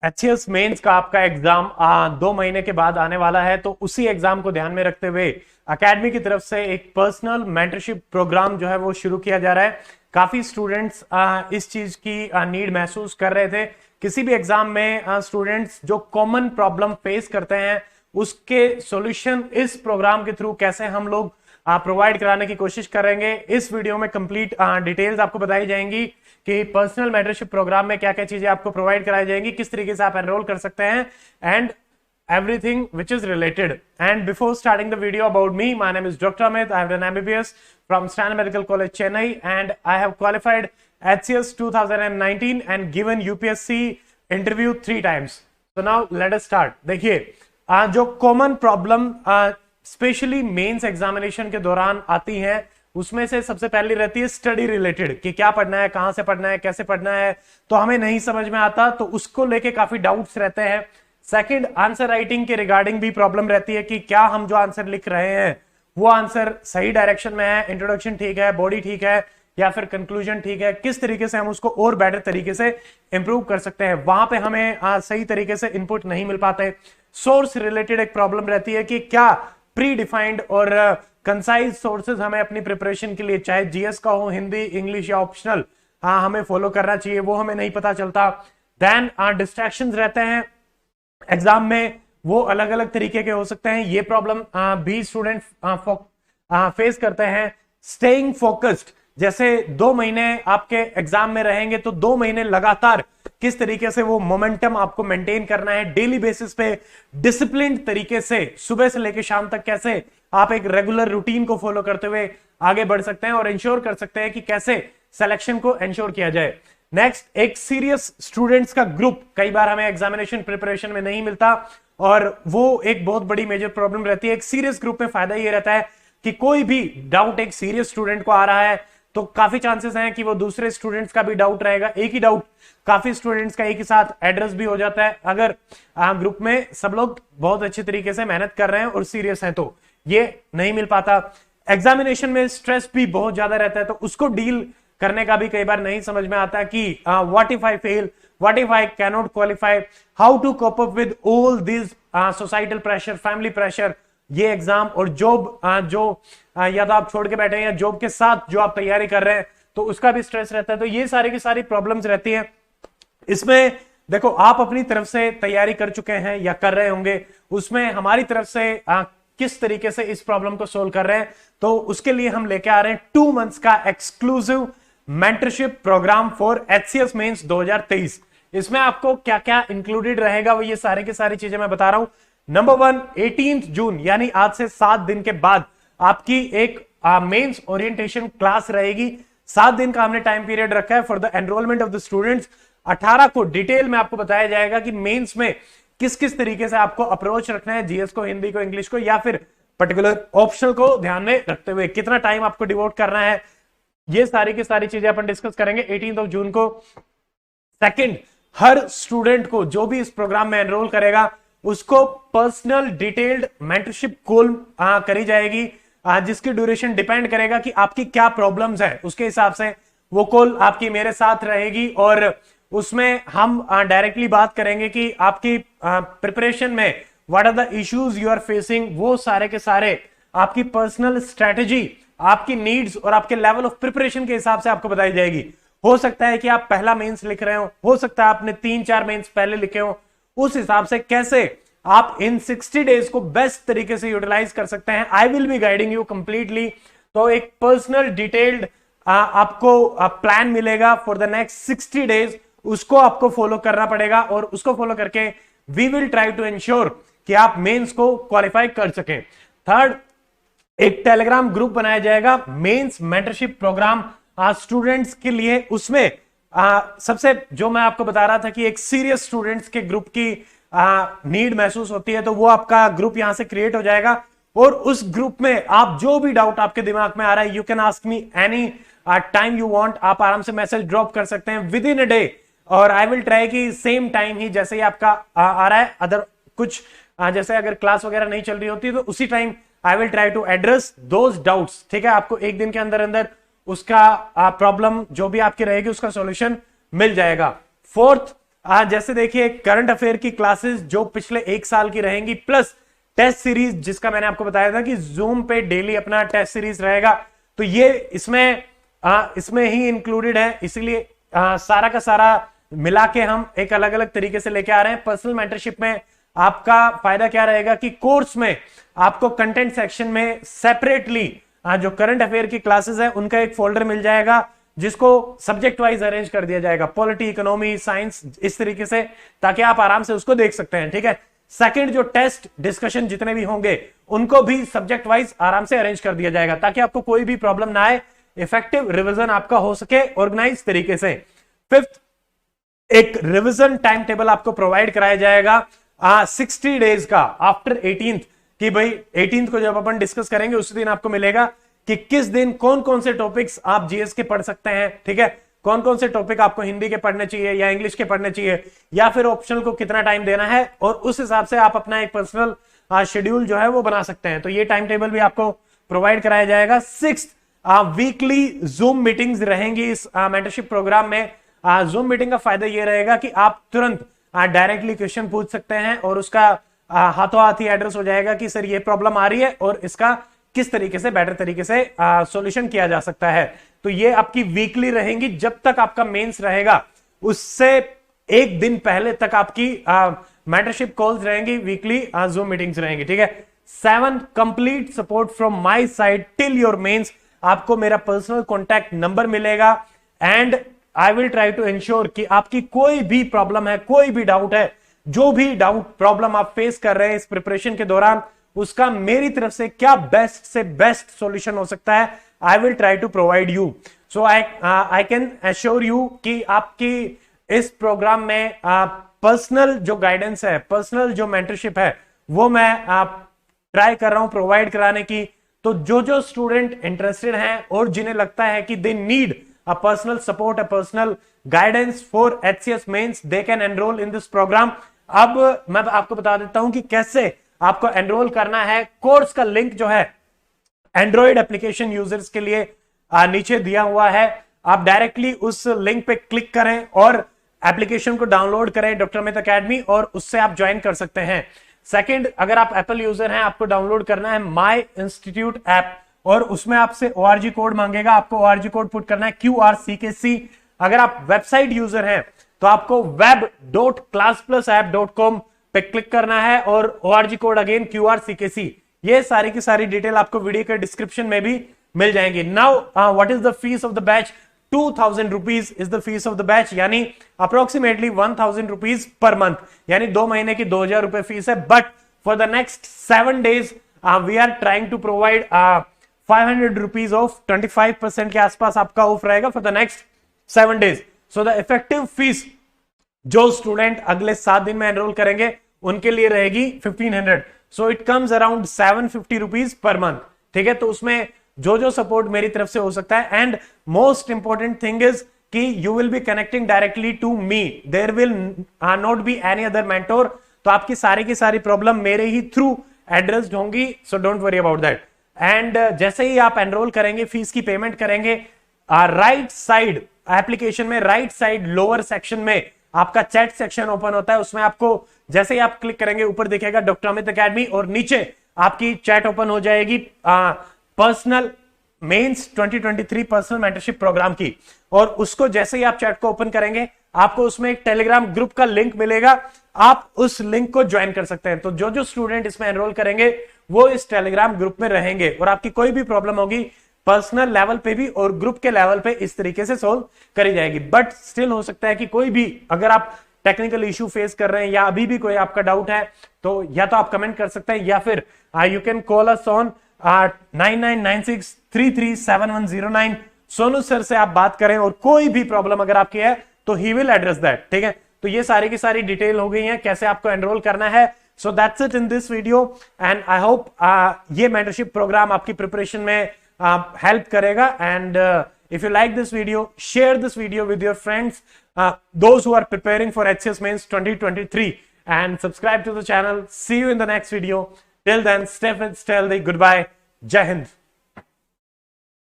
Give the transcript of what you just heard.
HCS mains का आपका exam 2 महीने के बाद आने वाला है, तो उसी एग्जाम को ध्यान में रखते हुए एकेडमी की तरफ से एक पर्सनल मेंटरशिप प्रोग्राम जो है वो शुरू किया जा रहा है। काफी स्टूडेंट्स इस चीज की नीड महसूस कर रहे थे। किसी भी एग्जाम में स्टूडेंट्स जो कॉमन प्रॉब्लम फेस करते हैं उसके सॉल्यूशन इस प्रोग्राम के थ्रू कैसे हम लोग प्रोवाइड कराने की कोशिश करेंगे। इस वीडियो में कंप्लीट डिटेल्स आपको बताई जाएंगी कि पर्सनल मेंटरशिप प्रोग्राम में क्या क्या चीजें आपको प्रोवाइड कराई जाएंगी, किस तरीके से आप एनरोल कर सकते हैं, and everything which is related. And before starting the video about me, my name is Dr. Amit. I have done MBBS from Stan Medical College, Chennai, and I have qualified HCS 2019 and given UPSC interview 3 times. So now let us start. देखिए जो common problem specially mains examination के दौरान आती हैं उसमें से सबसे पहली रहती है स्टडी रिलेटेड, कि क्या पढ़ना है, कहां से पढ़ना है, कैसे पढ़ना है, तो हमें नहीं समझ में आता, तो उसको लेके काफी डाउट्स रहते हैं। सेकंड, आंसर राइटिंग के रिगार्डिंग भी प्रॉब्लम रहती है कि क्या हम जो आंसर लिख रहे हैं वो आंसर सही डायरेक्शन में है, इंट्रोडक्शन ठीक है, बॉडी ठीक है, या फिर कंक्लूजन ठीक है, किस तरीके से हम उसको और बेटर तरीके से इंप्रूव कर सकते हैं। वहां पे हमें सही तरीके से इनपुट नहीं मिल पाते। सोर्स रिलेटेड एक प्रॉब्लम रहती है कि क्या प्री डिफाइंड और कंसाइज सोर्सेज हमें अपनी प्रिपरेशन के लिए, चाहे जीएस का हो, हिंदी, इंग्लिश या ऑप्शनल, हमें फॉलो करना चाहिए, वो हमें नहीं पता चलता। देन डिस्ट्रैक्शंस रहते हैं एग्जाम में, वो अलग अलग तरीके के हो सकते हैं, ये प्रॉब्लम भी स्टूडेंट फेस करते हैं। स्टेइंग फोकस्ड, जैसे 2 महीने आपके एग्जाम में रहेंगे तो 2 महीने लगातार किस तरीके से वो मोमेंटम आपको मेंटेन करना है, डेली बेसिस पे डिसिप्लिन तरीके से सुबह से लेकर शाम तक कैसे आप एक रेगुलर रूटीन को फॉलो करते हुए आगे बढ़ सकते हैं और इंश्योर कर सकते हैं कि कैसे सिलेक्शन को इंश्योर किया जाए। नेक्स्ट, एक सीरियस स्टूडेंट्स का ग्रुप कई बार हमें एग्जामिनेशन प्रिपरेशन में नहीं मिलता और वो एक बहुत बड़ी मेजर प्रॉब्लम रहती है। एक सीरियस ग्रुप में फायदा ये रहता है कि कोई भी डाउट एक सीरियस स्टूडेंट को आ रहा है तो काफी चांसेस हैं कि वो दूसरे स्टूडेंट्स का भी डाउट रहेगा। एक ही डाउट काफी स्टूडेंट्स का एक ही साथ एड्रेस भी हो जाता है अगर ग्रुप में सब लोग बहुत अच्छे तरीके से मेहनत कर रहे हैं और सीरियस हैं, तो ये नहीं मिल पाता। एग्जामिनेशन में स्ट्रेस भी बहुत ज्यादा रहता है, तो उसको डील करने का भी कई बार नहीं समझ में आता कि what if I fail, what if I can not qualify, how to cope up with all this societal pressure, family pressure, ये एग्जाम और जॉब या तो आप छोड़ के बैठे हैं या जॉब के साथ जो आप तैयारी कर रहे हैं तो उसका भी स्ट्रेस रहता है। तो ये सारी की सारी प्रॉब्लम्स रहती हैं। इसमें देखो, आप अपनी तरफ से तैयारी कर चुके हैं या कर रहे होंगे, उसमें हमारी तरफ से किस तरीके से इस प्रॉब्लम को सोल्व कर रहे हैं, तो उसके लिए हम लेके आ रहे हैं 2 मंथ्स का exclusive mentorship programme for HCS mains 2023। इसमें आपको क्या क्या इंक्लूडेड रहेगा वो ये सारे की सारी चीजें मैं बता रहा हूं। नंबर 1, 18 जून यानी आज से 7 दिन के बाद आपकी एक मेंस ओरिएंटेशन क्लास रहेगी। 7 दिन का हमने टाइम पीरियड रखा है for the enrolment of the students. 18 को डिटेल में आपको बताया जाएगा कि मेंस में किस किस तरीके से आपको अप्रोच रखना है, जीएस को, हिंदी को, इंग्लिश को, या फिर पर्टिकुलर ऑप्शनल को ध्यान में रखते हुए कितना टाइम आपको डिवोट करना है, ये सारी की सारी चीजें अपन डिस्कस करेंगे 18 जून को। सेकंड, हर स्टूडेंट को जो भी इस प्रोग्राम में एनरोल करेगा उसको पर्सनल डिटेल्ड मेंटरशिप कॉल करी जाएगी, जिसकी ड्यूरेशन डिपेंड करेगा कि आपकी क्या प्रॉब्लम्स है, उसके हिसाब से वो कॉल आपकी मेरे साथ रहेगी और उसमें हम डायरेक्टली बात करेंगे कि आपकी प्रिपरेशन में what are the issues you are facing, वो सारे के सारे आपकी पर्सनल स्ट्रेटेजी, आपकी नीड्स और आपके लेवल ऑफ प्रिपरेशन के हिसाब से आपको बताई जाएगी। हो सकता है कि आप पहला मेंस लिख रहे हो सकता है आपने 3-4 मेंस पहले लिखे हो, उस हिसाब से कैसे आप इन 60 डेज को बेस्ट तरीके से यूटिलाइज कर सकते हैं। I will be guiding you completely. तो एक पर्सनल डिटेल्ड आपको प्लान मिलेगा फॉर द नेक्स्ट 60 डेज, उसको आपको फॉलो करना पड़ेगा और उसको फॉलो करके we will try to ensure कि आप मेंस को क्वालिफाई कर सकें। थर्ड, एक टेलीग्राम ग्रुप बनाया जाएगा मेंस मेंटरशिप प्रोग्राम स्टूडेंट्स के लिए। उसमें सबसे जो मैं आपको बता रहा था कि एक सीरियस स्टूडेंट्स के ग्रुप की नीड महसूस होती है, तो वो आपका ग्रुप यहां से क्रिएट हो जाएगा और उस ग्रुप में आप जो भी डाउट आपके दिमाग में आ रहा है, you can ask me any time you want, आप आराम से मैसेज ड्रॉप कर सकते हैं विद इन अ डे, और आई विल ट्राई कि सेम टाइम ही जैसे ही आपका आ रहा है, अदर कुछ जैसे अगर क्लास वगैरह नहीं चल रही होती तो उसी time I will try to address those doubts. ठीक है, आपको एक दिन के अंदर अंदर उसका प्रॉब्लम जो भी आपकी रहेगी उसका सॉल्यूशन मिल जाएगा। फोर्थ, जैसे देखिए करंट अफेयर की क्लासेस जो पिछले 1 साल की रहेंगी, प्लस टेस्ट सीरीज जिसका मैंने आपको बताया था कि जूम पे डेली अपना टेस्ट सीरीज रहेगा, तो ये इसमें ही इंक्लूडेड है। इसीलिए सारा का सारा मिला के हम एक अलग अलग तरीके से लेके आ रहे हैं। पर्सनल मेंटरशिप में आपका फायदा क्या रहेगा कि कोर्स में आपको कंटेंट सेक्शन में सेपरेटली जो करंट अफेयर की क्लासेस है उनका एक फोल्डर मिल जाएगा, जिसको सब्जेक्ट वाइज अरेंज कर दिया जाएगा, पॉलिटी, इकोनॉमी, साइंस, इस तरीके से, ताकि आप आराम से उसको देख सकते हैं। ठीक है। सेकंड, जो टेस्ट डिस्कशन जितने भी होंगे उनको भी सब्जेक्ट वाइज आराम से अरेंज कर दिया जाएगा, ताकि आपको कोई भी प्रॉब्लम ना आए, इफेक्टिव रिवीजन आपका हो सके ऑर्गेनाइज तरीके से। फिफ्थ, एक रिवीजन टाइम टेबल आपको प्रोवाइड कराया जाएगा 60 डेज का आफ्टर 18th, कि भाई 18th को जब अपन डिस्कस करेंगे उसी दिन आपको मिलेगा कि किस दिन कौन कौन से टॉपिक्स आप जीएस के पढ़ सकते हैं। ठीक है। कौन कौन से टॉपिक आपको हिंदी के पढ़ने चाहिए या इंग्लिश के पढ़ने चाहिए, या फिर ऑप्शनल को कितना टाइम देना है, और उस हिसाब से आप अपना एक पर्सनल शेड्यूल जो है वो बना सकते हैं। तो ये टाइम टेबल भी आपको प्रोवाइड कराया जाएगा। सिक्स्थ, वीकली जूम मीटिंग्स रहेंगी इस मेंटरशिप प्रोग्राम में। जूम मीटिंग का फायदा ये रहेगा कि आप तुरंत डायरेक्टली क्वेश्चन पूछ सकते हैं और उसका हाथों हाथ ही एड्रेस हो जाएगा कि सर ये प्रॉब्लम आ रही है और इसका किस तरीके से बेटर तरीके से सॉल्यूशन किया जा सकता है। तो ये आपकी वीकली रहेंगी। जब तक आपका मेंस रहेगा उससे एक दिन पहले तक आपकी मेंटरशिप कॉल्स रहेंगी, वीकली जूम मीटिंग्स रहेंगी। ठीक है। 7, complete support from my side till your mains. आपको मेरा पर्सनल कॉन्टैक्ट नंबर मिलेगा and I will try to ensure कि आपकी कोई भी प्रॉब्लम है, कोई भी डाउट है, जो भी डाउट प्रॉब्लम आप फेस कर रहे हैं इस प्रिपरेशन के दौरान, उसका मेरी तरफ से क्या बेस्ट से बेस्ट सॉल्यूशन हो सकता है, I will try to provide you. So I can assure you कि आपकी इस प्रोग्राम में पर्सनल जो गाइडेंस है, पर्सनल जो मेंटरशिप है, वो मैं ट्राई कर रहा हूं प्रोवाइड कराने की। तो जो स्टूडेंट इंटरेस्टेड हैं और जिन्हें लगता है कि they need a personal support, a personal guidance for HCS mains, they can enroll in this program। अब मैं आपको बता देता हूं कि कैसे आपको एनरोल करना है। कोर्स का लिंक जो है एंड्रॉइड एप्लीकेशन यूजर्स के लिए नीचे दिया हुआ है। आप डायरेक्टली उस लिंक पे क्लिक करें और एप्लीकेशन को डाउनलोड करें डॉक्टर अमित अकेडमी, और उससे आप ज्वाइन कर सकते हैं। सेकंड, अगर आप एप्पल यूजर हैं, आपको डाउनलोड करना है माई इंस्टीट्यूट ऐप, और उसमें आपसे ORG कोड मांगेगा। आपको ORG कोड पुट करना है QRCKC। अगर आप वेबसाइट यूजर हैं तो आपको web.classplusapp.com पे क्लिक करना है और ORG कोड अगेन QRCKC। ये सारी की सारी डिटेल आपको वीडियो के डिस्क्रिप्शन में भी मिल जाएंगी। Now what is the fees of the batch? 2000 rupees is the fees of the batch, यानी अप्रोक्सीमेटली 1000 रुपीज पर मंथ, यानी 2 महीने की 2000 रुपए फीस है। But for the next 7 days we are trying to provide 500 rupees off 25% के आसपास आपका off रहेगा for the next 7 days. So the effective fees जो स्टूडेंट अगले 7 दिन में एनरोल करेंगे उनके लिए रहेगी 1500। So it comes around 750 rupees per month. ठीक है। तो उसमें जो सपोर्ट मेरी तरफ से हो सकता है, and most important thing is कि you will be connecting directly to me, there will not be any other mentor. तो आपकी सारी की सारी प्रॉब्लम मेरे ही थ्रू एड्रेस्ड होंगी, so don't worry about that. And जैसे ही आप एनरोल करेंगे, फीस की पेमेंट करेंगे, राइट साइड एप्लीकेशन में राइट साइड लोअर सेक्शन में आपका चैट सेक्शन ओपन होता है। उसमें आपको जैसे ही आप क्लिक करेंगे ऊपर दिखेगा डॉक्टर अमित अकेडमी, और नीचे आपकी चैट ओपन हो जाएगी personal mains 2023 personal mentorship programme की। और उसको जैसे ही आप चैट को ओपन करेंगे आपको उसमें एक टेलीग्राम ग्रुप का लिंक मिलेगा, आप उस लिंक को ज्वाइन कर सकते हैं। तो जो स्टूडेंट इसमें एनरोल करेंगे वो इस टेलीग्राम ग्रुप में रहेंगे, और आपकी कोई भी प्रॉब्लम होगी पर्सनल लेवल पे भी और ग्रुप के लेवल पे इस तरीके से सोल्व करी जाएगी। बट स्टिल हो सकता है कि कोई भी अगर आप टेक्निकल इश्यू फेस कर रहे हैं या अभी भी कोई आपका डाउट है, तो या तो आप कमेंट कर सकते हैं या फिर you can call us on 9996337109। Sonu sir से आप बात करें और कोई भी प्रॉब्लम अगर आपकी है तो ही विल एड्रेस दैट। ठीक है। तो ये सारी की सारी डिटेल हो गई है कैसे आपको एनरोल करना है। So that's it in this video, and I hope ये मेंटरशिप प्रोग्राम आपकी प्रिपरेशन में हेल्प करेगा। And if you like this video, share this video with your friends, those who are preparing for HCS Mains 2023, and subscribe to the channel. See you in the next video. Till then, stay fit, stay healthy. Goodbye. Jai Hind.